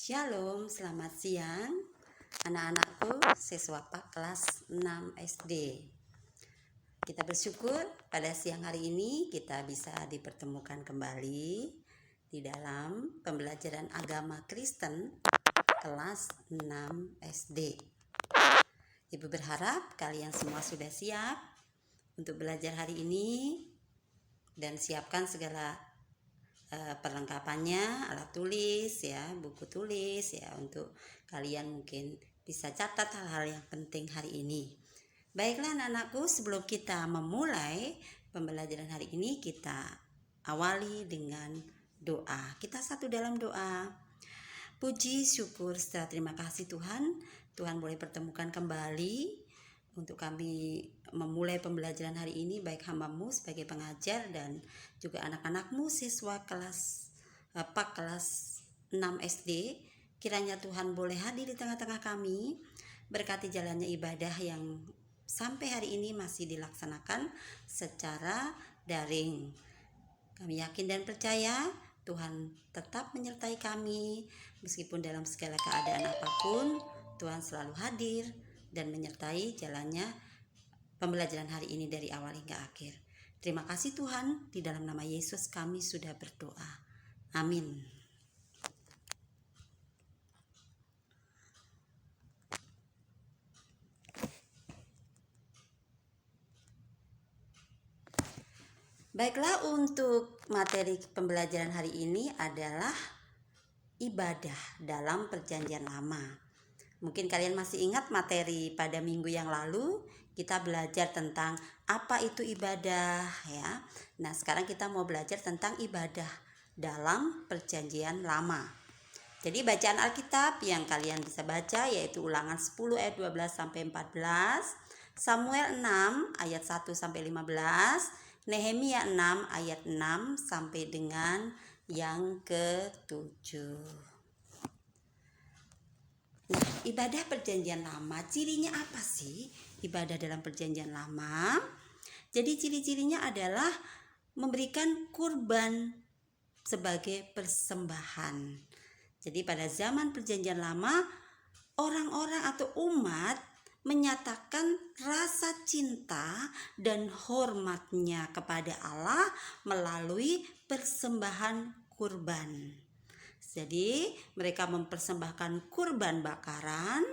Shalom, selamat siang anak-anakku siswa kelas 6 SD. Kita bersyukur pada siang hari ini kita bisa dipertemukan kembali di dalam pembelajaran agama Kristen kelas 6 SD. Ibu berharap kalian semua sudah siap untuk belajar hari ini dan siapkan segala perlengkapannya, alat tulis ya, buku tulis ya, untuk kalian mungkin bisa catat hal-hal yang penting hari ini. Baiklah anak-anakku, sebelum kita memulai pembelajaran hari ini, kita awali dengan doa. Kita satu dalam doa. Puji, syukur, serta terima kasih Tuhan. Tuhan boleh pertemukan kembali untuk kami memulai pembelajaran hari ini, baik hamba-Mu sebagai pengajar dan juga anak-anak-Mu siswa kelas 6 SD. Kiranya Tuhan boleh hadir di tengah-tengah kami, berkati jalannya ibadah yang sampai hari ini masih dilaksanakan secara daring. Kami yakin dan percaya Tuhan tetap menyertai kami meskipun dalam segala keadaan apapun. Tuhan selalu hadir dan menyertai jalannya pembelajaran hari ini dari awal hingga akhir. Terima kasih Tuhan, di dalam nama Yesus kami sudah berdoa. Amin. Baiklah, untuk materi pembelajaran hari ini adalah ibadah dalam perjanjian lama. Mungkin kalian masih ingat materi pada minggu yang lalu kita belajar tentang apa itu ibadah ya. Nah, sekarang kita mau belajar tentang ibadah dalam perjanjian lama. Jadi bacaan Alkitab yang kalian bisa baca yaitu Ulangan 10 ayat 12 sampai 14, Samuel 6 ayat 1 sampai 15, Nehemia 6 ayat 6 sampai dengan yang ke-7. Nah, ibadah perjanjian lama, cirinya apa sih ibadah dalam perjanjian lama? Jadi ciri-cirinya adalah memberikan kurban sebagai persembahan. Jadi pada zaman perjanjian lama, orang-orang atau umat menyatakan rasa cinta dan hormatnya kepada Allah melalui persembahan kurban. Jadi mereka mempersembahkan kurban bakaran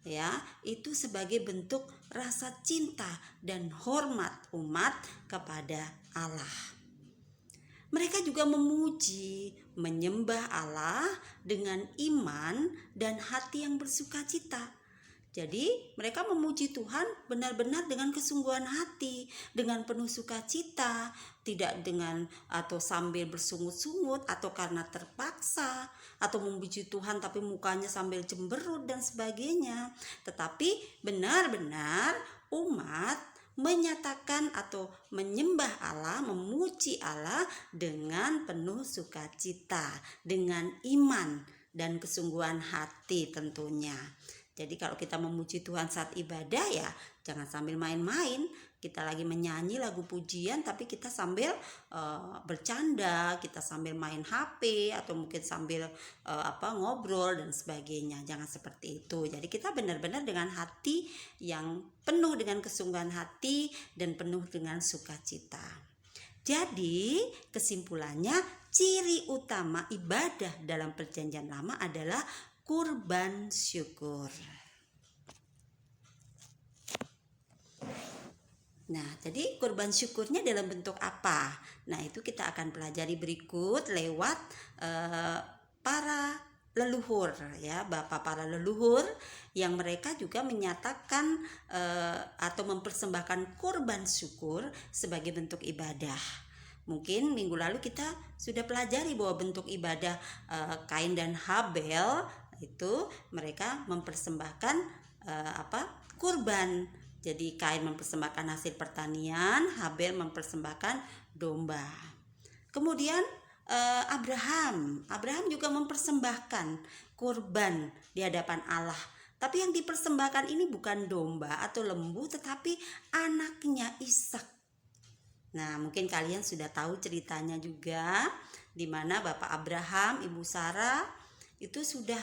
ya, itu sebagai bentuk rasa cinta dan hormat umat kepada Allah. Mereka juga memuji, menyembah Allah dengan iman dan hati yang bersukacita. Jadi mereka memuji Tuhan benar-benar dengan kesungguhan hati, dengan penuh sukacita, tidak dengan atau sambil bersungut-sungut atau karena terpaksa, atau memuji Tuhan tapi mukanya sambil cemberut dan sebagainya. Tetapi benar-benar umat menyatakan atau menyembah Allah, memuji Allah dengan penuh sukacita, dengan iman dan kesungguhan hati tentunya. Jadi kalau kita memuji Tuhan saat ibadah ya jangan sambil main-main. Kita lagi menyanyi lagu pujian tapi kita sambil bercanda, kita sambil main HP atau mungkin sambil ngobrol dan sebagainya. Jangan seperti itu. Jadi kita benar-benar dengan hati yang penuh dengan kesungguhan hati dan penuh dengan sukacita. Jadi kesimpulannya, ciri utama ibadah dalam perjanjian lama adalah kurban syukur. Nah, jadi kurban syukurnya dalam bentuk apa? Nah, itu kita akan pelajari berikut lewat para leluhur ya, bapak para leluhur yang mereka juga menyatakan atau mempersembahkan kurban syukur sebagai bentuk ibadah. Mungkin minggu lalu kita sudah pelajari bahwa bentuk ibadah Kain dan Habel itu mereka mempersembahkan kurban. Jadi Kain mempersembahkan hasil pertanian, Habel mempersembahkan domba. Kemudian Abraham juga mempersembahkan kurban di hadapan Allah. Tapi yang dipersembahkan ini bukan domba atau lembu, tetapi anaknya Ishak. Nah, mungkin kalian sudah tahu ceritanya juga, di mana Bapak Abraham, Ibu Sarah itu sudah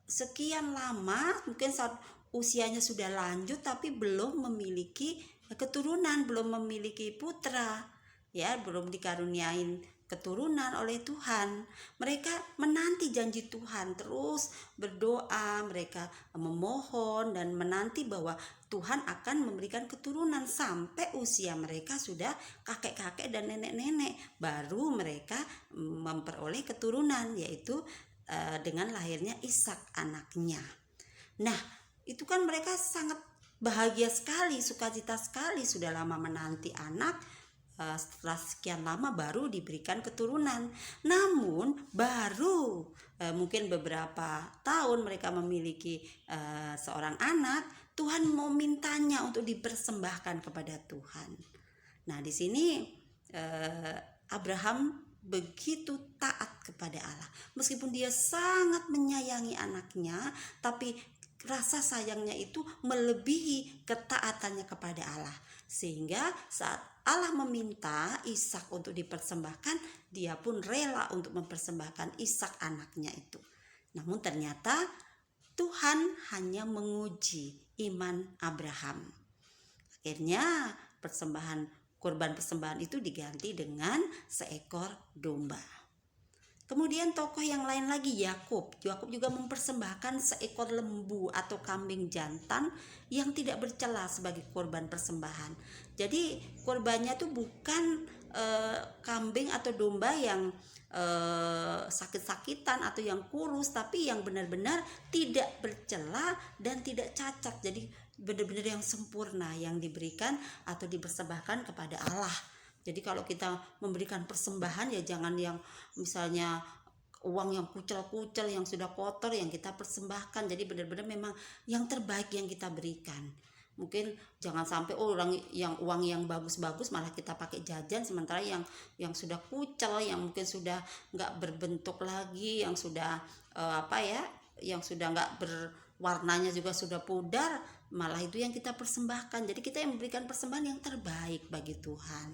sekian lama, mungkin saat usianya sudah lanjut tapi belum memiliki keturunan, belum memiliki putra, ya, belum dikaruniain keturunan oleh Tuhan. Mereka menanti janji Tuhan, terus berdoa, mereka memohon dan menanti bahwa Tuhan akan memberikan keturunan sampai usia mereka sudah kakek-kakek dan nenek-nenek, baru mereka memperoleh keturunan, yaitu dengan lahirnya Ishak anaknya. Nah, itu kan mereka sangat bahagia sekali, sukacita sekali, sudah lama menanti anak, setelah sekian lama baru diberikan keturunan. Namun baru mungkin beberapa tahun mereka memiliki seorang anak, Tuhan mau mintanya untuk dipersembahkan kepada Tuhan. Nah, di sini Abraham begitu taat kepada Allah. Meskipun dia sangat menyayangi anaknya, tapi rasa sayangnya itu melebihi ketaatannya kepada Allah. Sehingga saat Allah meminta Ishak untuk dipersembahkan, dia pun rela untuk mempersembahkan Ishak anaknya itu. Namun ternyata Tuhan hanya menguji iman Abraham. Akhirnya kurban persembahan itu diganti dengan seekor domba. Kemudian tokoh yang lain lagi, Yakub juga mempersembahkan seekor lembu atau kambing jantan yang tidak bercela sebagai kurban persembahan. Jadi kurbannya itu bukan kambing atau domba yang sakit-sakitan atau yang kurus, tapi yang benar-benar tidak bercela dan tidak cacat. Jadi benar-benar yang sempurna yang diberikan atau dipersembahkan kepada Allah. Jadi kalau kita memberikan persembahan, ya jangan yang misalnya uang yang kucel-kucel, yang sudah kotor yang kita persembahkan. Jadi benar-benar memang yang terbaik yang kita berikan. Mungkin jangan sampai uang yang bagus-bagus malah kita pakai jajan, sementara yang sudah kucel, yang mungkin sudah nggak berbentuk lagi, yang sudah yang sudah nggak warnanya juga sudah pudar, malah itu yang kita persembahkan. Jadi kita yang memberikan persembahan yang terbaik bagi Tuhan.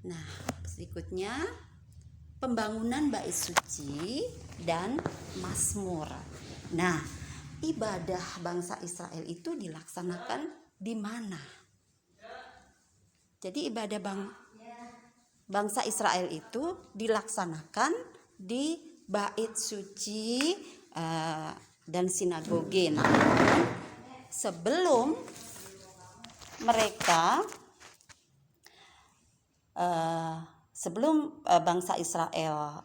Nah, berikutnya pembangunan bait suci dan mazmur. Nah, ibadah bangsa Israel itu dilaksanakan di mana? Jadi ibadah bangsa Israel itu dilaksanakan di bait suci dan sinagoge. Nah, sebelum mereka bangsa Israel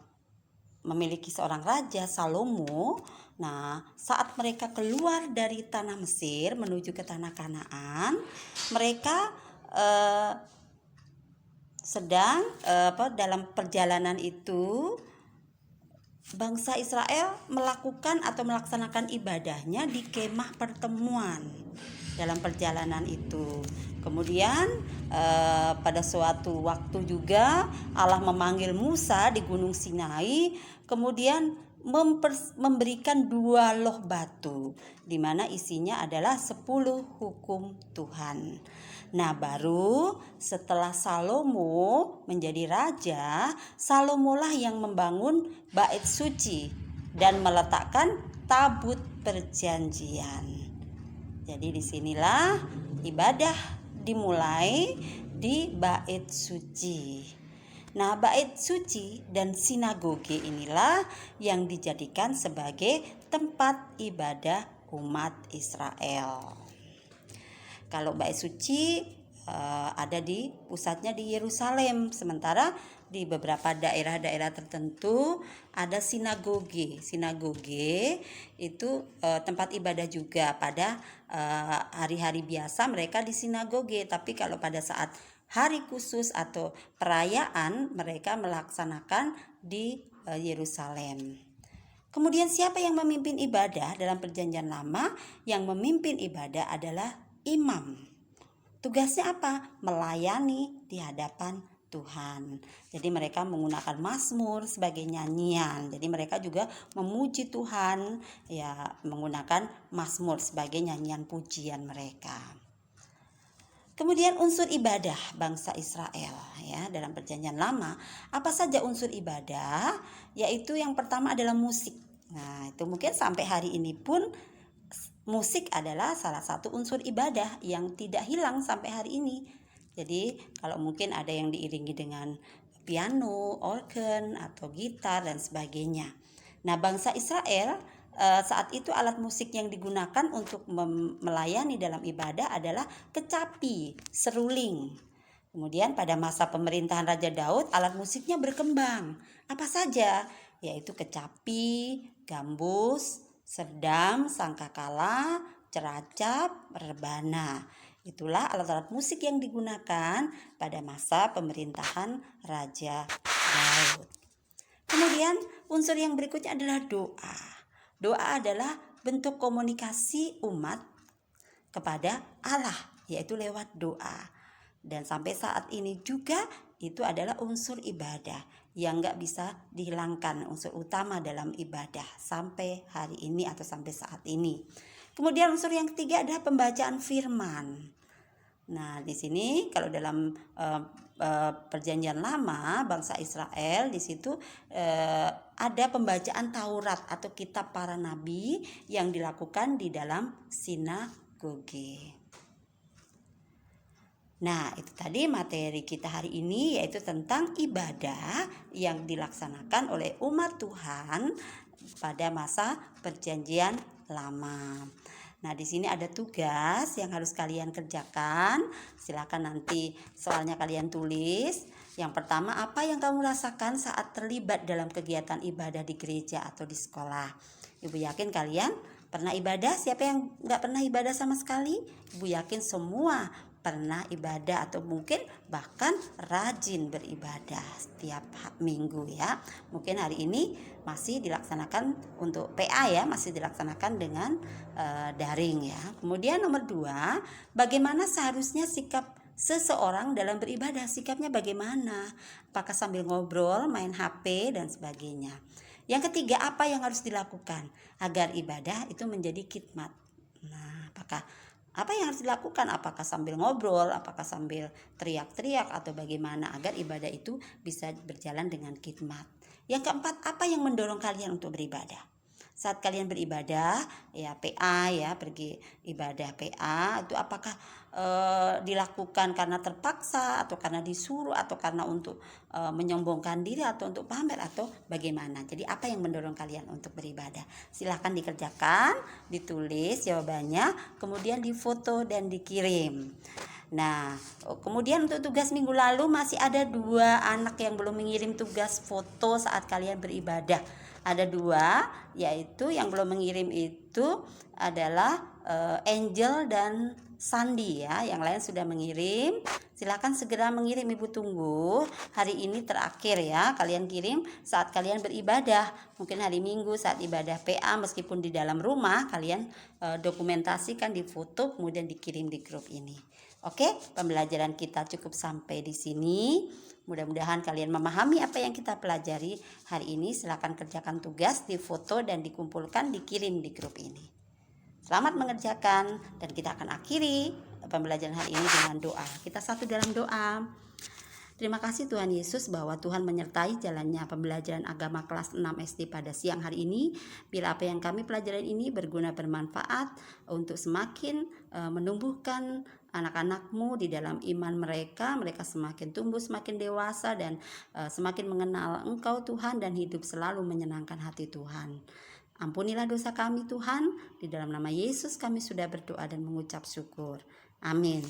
memiliki seorang raja, Salomo. Nah, saat mereka keluar dari tanah Mesir menuju ke tanah Kanaan, mereka sedang dalam perjalanan itu bangsa Israel melakukan atau melaksanakan ibadahnya di kemah pertemuan dalam perjalanan itu. Kemudian pada suatu waktu juga Allah memanggil Musa di Gunung Sinai, kemudian memberikan 2 loh batu di mana isinya adalah 10 hukum Tuhan. Nah, baru setelah Salomo menjadi raja, Salomolah yang membangun bait suci dan meletakkan tabut perjanjian. Jadi disinilah ibadah dimulai di bait suci. Nah, bait suci dan sinagoge inilah yang dijadikan sebagai tempat ibadah umat Israel. Kalau bait suci ada pusatnya di Yerusalem, sementara di beberapa daerah-daerah tertentu ada sinagoge. Sinagoge itu tempat ibadah juga. Pada hari-hari biasa mereka di sinagoge, tapi kalau pada saat hari khusus atau perayaan mereka melaksanakan di Yerusalem. Kemudian siapa yang memimpin ibadah dalam Perjanjian Lama? Yang memimpin ibadah adalah imam. Tugasnya apa? Melayani di hadapan Tuhan. Jadi mereka menggunakan mazmur sebagai nyanyian. Jadi mereka juga memuji Tuhan, ya, menggunakan mazmur sebagai nyanyian pujian mereka. Kemudian unsur ibadah bangsa Israel, ya, dalam Perjanjian Lama. Apa saja unsur ibadah? Yaitu yang pertama adalah musik. Nah, itu mungkin sampai hari ini pun musik adalah salah satu unsur ibadah yang tidak hilang sampai hari ini. Jadi kalau mungkin ada yang diiringi dengan piano, organ, atau gitar dan sebagainya. Nah, bangsa Israel saat itu alat musik yang digunakan untuk melayani dalam ibadah adalah kecapi, seruling. Kemudian pada masa pemerintahan Raja Daud, alat musiknya berkembang. Apa saja? Yaitu kecapi, gambus, serdam, sangkakala, ceracap, rebana. Itulah alat-alat musik yang digunakan pada masa pemerintahan Raja Daud. Kemudian unsur yang berikutnya adalah doa. Doa adalah bentuk komunikasi umat kepada Allah, yaitu lewat doa. Dan sampai saat ini juga itu adalah unsur ibadah yang gak bisa dihilangkan, unsur utama dalam ibadah sampai hari ini atau sampai saat ini. Kemudian unsur yang ketiga adalah pembacaan firman. Nah, di sini kalau dalam Perjanjian Lama bangsa Israel di situ ada pembacaan Taurat atau kitab para nabi yang dilakukan di dalam sinagoge. Nah, itu tadi materi kita hari ini, yaitu tentang ibadah yang dilaksanakan oleh umat Tuhan pada masa Perjanjian Lama. Nah, di sini ada tugas yang harus kalian kerjakan. Silakan nanti soalnya kalian tulis. Yang pertama, apa yang kamu rasakan saat terlibat dalam kegiatan ibadah di gereja atau di sekolah? Ibu yakin kalian pernah ibadah. Siapa yang gak pernah ibadah sama sekali? Ibu yakin semua pernah ibadah atau mungkin bahkan rajin beribadah setiap minggu ya. Mungkin hari ini masih dilaksanakan untuk PA ya, masih dilaksanakan dengan daring ya. Kemudian nomor 2, bagaimana seharusnya sikap seseorang dalam beribadah? Sikapnya bagaimana? Apakah sambil ngobrol, main HP dan sebagainya? Yang ketiga, apa yang harus dilakukan agar ibadah itu menjadi khidmat? Nah, apa yang harus dilakukan? Apakah sambil ngobrol, apakah sambil teriak-teriak atau bagaimana agar ibadah itu bisa berjalan dengan khidmat? Yang keempat, apa yang mendorong kalian untuk beribadah? Saat kalian beribadah ya PA ya, pergi ibadah PA itu apakah dilakukan karena terpaksa atau karena disuruh atau karena untuk menyombongkan diri atau untuk pamer atau bagaimana? Jadi apa yang mendorong kalian untuk beribadah? Silahkan dikerjakan, ditulis jawabannya, kemudian difoto dan dikirim. Nah, kemudian untuk tugas minggu lalu masih ada 2 anak yang belum mengirim tugas foto saat kalian beribadah. Ada 2, yaitu yang belum mengirim itu adalah Angel dan Sandi ya. Yang lain sudah mengirim. Silakan segera mengirim, Ibu tunggu. Hari ini terakhir ya, kalian kirim saat kalian beribadah. Mungkin hari Minggu saat ibadah PA, meskipun di dalam rumah kalian dokumentasikan, difoto kemudian dikirim di grup ini. Oke, pembelajaran kita cukup sampai di sini. Mudah-mudahan kalian memahami apa yang kita pelajari hari ini. Silakan kerjakan tugas, difoto dan dikumpulkan, dikirim di grup ini. Selamat mengerjakan dan kita akan akhiri pembelajaran hari ini dengan doa. Kita satu dalam doa. Terima kasih Tuhan Yesus bahwa Tuhan menyertai jalannya pembelajaran agama kelas 6 SD pada siang hari ini. Bila apa yang kami pelajaran ini berguna bermanfaat untuk semakin menumbuhkan anak-anakmu di dalam iman mereka semakin tumbuh, semakin dewasa dan semakin mengenal Engkau Tuhan dan hidup selalu menyenangkan hati Tuhan. Ampunilah dosa kami Tuhan, di dalam nama Yesus kami sudah berdoa dan mengucap syukur. Amin.